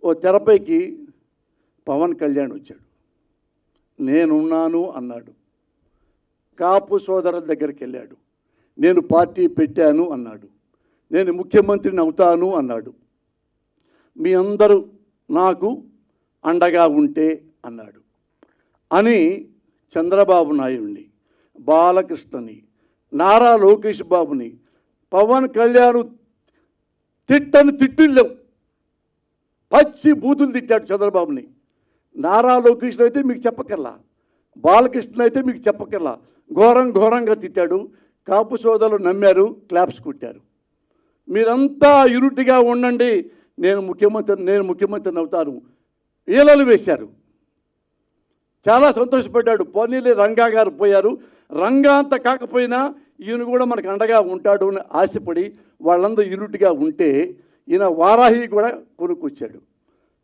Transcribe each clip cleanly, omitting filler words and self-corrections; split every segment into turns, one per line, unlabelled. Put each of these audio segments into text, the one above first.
ఓ తెరపైకి పవన్ కళ్యాణ్ వచ్చాడు. నేనున్నాను అన్నాడు. కాపు సోదరుల దగ్గరికి వెళ్ళాడు. నేను పార్టీ పెట్టాను అన్నాడు. నేను ముఖ్యమంత్రిని అవుతాను అన్నాడు. మీ అందరూ నాకు అండగా ఉంటే అన్నాడు అని చంద్రబాబు నాయుడిని, బాలకృష్ణని, నారా లోకేష్ బాబుని, పవన్ కళ్యాణ్ తిట్టని తిట్టిల్లేవు, పచ్చి బూతులు తిట్టాడు చంద్రబాబుని. నారా లోకేష్ అయితే మీకు చెప్పకల్లా, బాలకృష్ణ అయితే మీకు చెప్పకల్లా ఘోరంగా తిట్టాడు. కాపు సోదరులు నమ్మారు, క్లాప్స్ కొట్టారు. మీరంతా యూనిట్గా ఉండండి, నేను ముఖ్యమంత్రిని అవుతాను ఈలలు వేశారు. చాలా సంతోషపడ్డాడు. పోనీలే రంగా గారు పోయారు, రంగా అంత కాకపోయినా ఈయన కూడా మనకు అండగా ఉంటాడు అని ఆశపడి వాళ్ళందరూ యూనిట్గా ఉంటే ఈయన వారాహి కూడా కొనుక్కొచ్చాడు.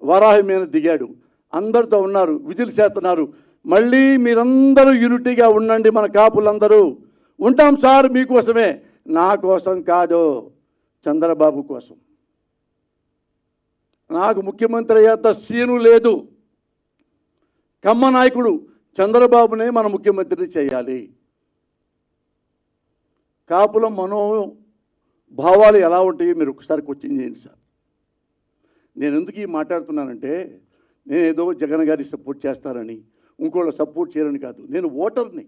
వారాహి మీద దిగాడు, అందరితో ఉన్నారు, విధులు చేస్తున్నారు. మళ్ళీ మీరందరూ యూనిటీగా ఉండండి, మన కాపులందరూ ఉంటాం సార్ మీకోసమే, నా కోసం కాదు, చంద్రబాబు కోసం. నాకు ముఖ్యమంత్రి అయ్యేంత సీను లేదు. కమ్మ నాయకుడు చంద్రబాబునే మన ముఖ్యమంత్రిని చేయాలి. కాపుల మనోభావాలు ఎలా ఉంటాయో మీరు ఒకసారి క్వశ్చన్ చేయండి సార్. నేను ఎందుకు ఈ మాట్లాడుతున్నానంటే, నేను ఏదో జగన్ గారికి సపోర్ట్ చేస్తానని, ఇంకోళ్ళు సపోర్ట్ చేయరని కాదు. నేను ఓటర్ని,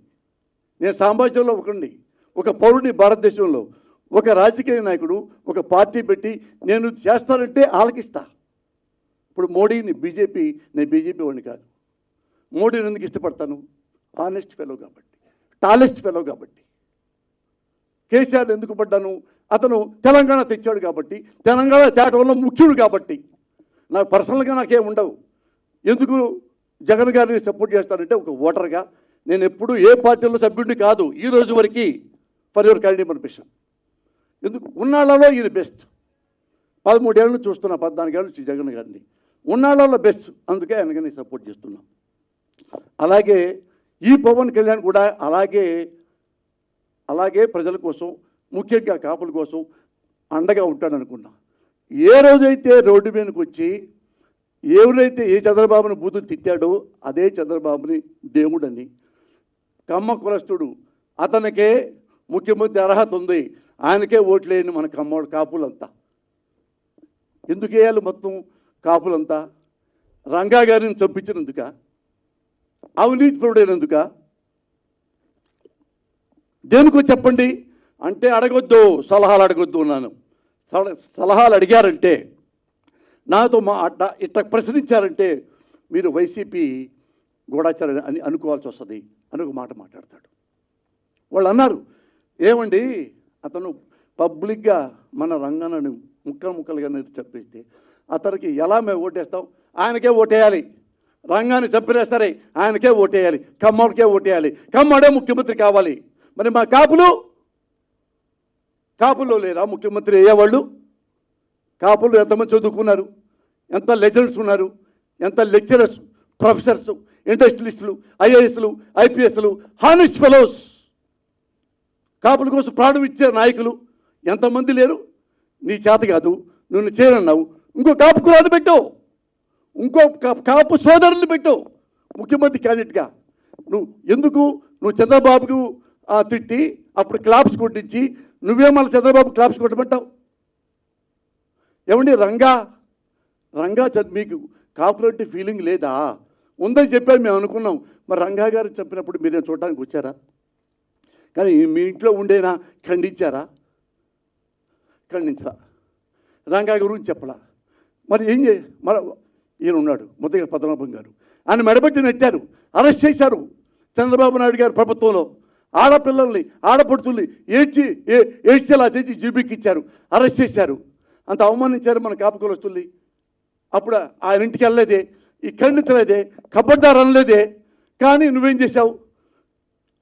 నేను సామాజికంలో ఒకరిని, ఒక పౌరుని, భారతదేశంలో ఒక రాజకీయ నాయకుడు ఒక పార్టీ పెట్టి నేను చేస్తానంటే ఆలకిస్తా. ఇప్పుడు మోడీని నేను బీజేపీ వాడిని కాదు. మోడీని ఎందుకు ఇష్టపడతాను? ఆనెస్ట్ ఫెలో కాబట్టి, టాలెస్ట్ ఫెలో కాబట్టి. కేసీఆర్ ఎందుకు పడ్డాను? అతను తెలంగాణ తెచ్చాడు కాబట్టి, తెలంగాణ తేటంలో ముఖ్యుడు కాబట్టి. నాకు పర్సనల్గా నాకేం ఉండవు. ఎందుకు జగన్ గారిని సపోర్ట్ చేస్తానంటే ఒక ఓటర్గా నేను ఎప్పుడు ఏ పార్టీలో సభ్యుడిని కాదు ఈ రోజు వరకు. For your kind information. ఎందుకు ఉన్నాళ్ళలో ఈయన బెస్ట్. 13 ఏళ్ళు చూస్తున్నా, 14 ఏళ్ళు నుంచి జగన్ గారిని. ఉన్నాళ్ళలో బెస్ట్, అందుకే ఆయనకి నేను సపోర్ట్ చేస్తున్నాం. అలాగే ఈ పవన్ కళ్యాణ్ కూడా అలాగే ప్రజల కోసం, ముఖ్యంగా కాపుల కోసం అండగా ఉంటాడు అనుకున్నా. ఏ రోజైతే రోడ్డు మీదకి వచ్చి ఎవరైతే ఏ చంద్రబాబుని బూతులు తిట్టాడో అదే చంద్రబాబుని దేవుడని, కమ్మ కులస్తుడు, అతనికే ముఖ్యమంత్రి అర్హత ఉంది, ఆయనకే ఓట్లేని మన కాపులంతా. ఎందుకు వేయాలి మొత్తం కాపులంతా? రంగా గారిని చంపించినందుక? అవినీతిపరుడైనందుక? దేనికో చెప్పండి అంటే అడగొద్దు, సలహాలు అడగొద్దు అన్నాను. సలహాలు అడిగారంటే, నాతో ఇట్లా ప్రశ్నించారంటే మీరు వైసీపీ గూఢాచారం అని అనుకోవాల్సి వస్తుంది అని ఒక మాట మాట్లాడతాడు. వాళ్ళు అన్నారు, ఏమండి అతను పబ్లిక్గా మన రంగాన్ని ముక్కలుగా చెప్పేస్తే అతనికి ఎలా మేము ఓటేస్తాం? ఆయనకే ఓటేయాలి. రంగాన్ని చంపినేస్తారే, ఆయనకే ఓటేయాలి, కమ్మోడికే ఓటేయాలి, కమ్మోడే ముఖ్యమంత్రి కావాలి. మరి మా కాపుల్లో లేరా ముఖ్యమంత్రి అయ్యేవాళ్ళు? కాపులు ఎంతమంది చదువుకున్నారు, ఎంత లెజెండ్స్ ఉన్నారు, ఎంత లెక్చరర్స్, ప్రొఫెసర్స్, ఇండస్ట్రియలిస్టులు, ఐఏఎస్లు, ఐపీఎస్లు, హానెస్ట్ ఫెలోస్, కాపుల కోసం ప్రాణం ఇచ్చే నాయకులు ఎంతమంది లేరు? నీ చేత కాదు, నువ్వు చేయనన్నావు, ఇంకో కాపు కులాన్ని పెట్టావు, ఇంకో కాపు సోదరుని పెట్టావు ముఖ్యమంత్రి క్యాండిడేట్గా. నువ్వు చంద్రబాబుకు తిట్టి అప్పుడు క్లాప్స్ కొట్టించి నువ్వే మళ్ళీ చంద్రబాబు క్లాప్స్ కొట్టమంటావు? ఏమండి రంగా మీకు కాపులంటే ఫీలింగ్ లేదా? ఉందని చెప్పారు, మేము అనుకున్నాం. మరి రంగా గారు చెప్పినప్పుడు మీరే చూడటానికి వచ్చారా? కానీ మీ ఇంట్లో ఉండేనా ఖండించారా? ఖండించరా? రంగా గురించి చెప్పలా. మరి మరి ఈయన ఉన్నాడు ముద్దగ పద్మనాభం గారు, ఆయన మెడబెట్టి నెట్టారు, అరెస్ట్ చేశారు చంద్రబాబు నాయుడు గారు ప్రభుత్వంలో. ఆడపిల్లల్ని, ఆడపడుతుల్ని ఏడ్చేలా చేసి జీబీకి ఇచ్చారు, అరెస్ట్ చేశారు, అంత అవమానించారు మన కాపు కులస్తుల్ని. అప్పుడు ఆయన ఇంటికి వెళ్ళలేదే, ఈ ఖండించలేదే, కబడ్దారు అనలేదే. కానీ నువ్వేం చేశావు?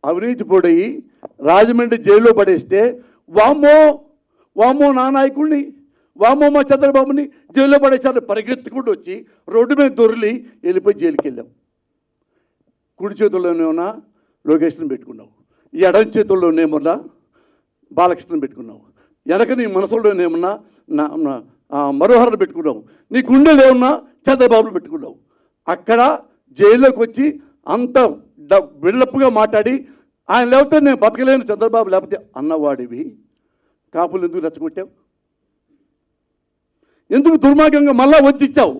అవినీతి పొడయి రాజమండ్రి జైల్లో పడేస్తే వామ్మో నా నాయకుడిని, వామ్మో మా చంద్రబాబుని జైల్లో పడేసారు పరిగెత్తుకుంటూ వచ్చి రోడ్డు మీద దొరికి వెళ్ళిపోయి జైలుకి వెళ్ళాం. కుడి చేతుల్లోనేమన్నా లోకేష్ని పెట్టుకున్నావు, ఈ ఎడం చేతుల్లోనేమన్నా బాలకృష్ణని పెట్టుకున్నావు, వెనక నీ మనసులోనేమన్నా మనోహర్ని పెట్టుకున్నావు, నీ గుండెలు ఏమన్నా చంద్రబాబును పెట్టుకున్నావు. అక్కడ జైల్లోకి వచ్చి అంత బిల్డప్గా మాట్లాడి ఆయన లేకపోతే నేను బతకలేను చంద్రబాబు లేకపోతే అన్నవాడివి కాపులు ఎందుకు రెచ్చగొట్టావు? ఎందుకు దుర్మార్గంగా మళ్ళా వచ్చిచ్చావు?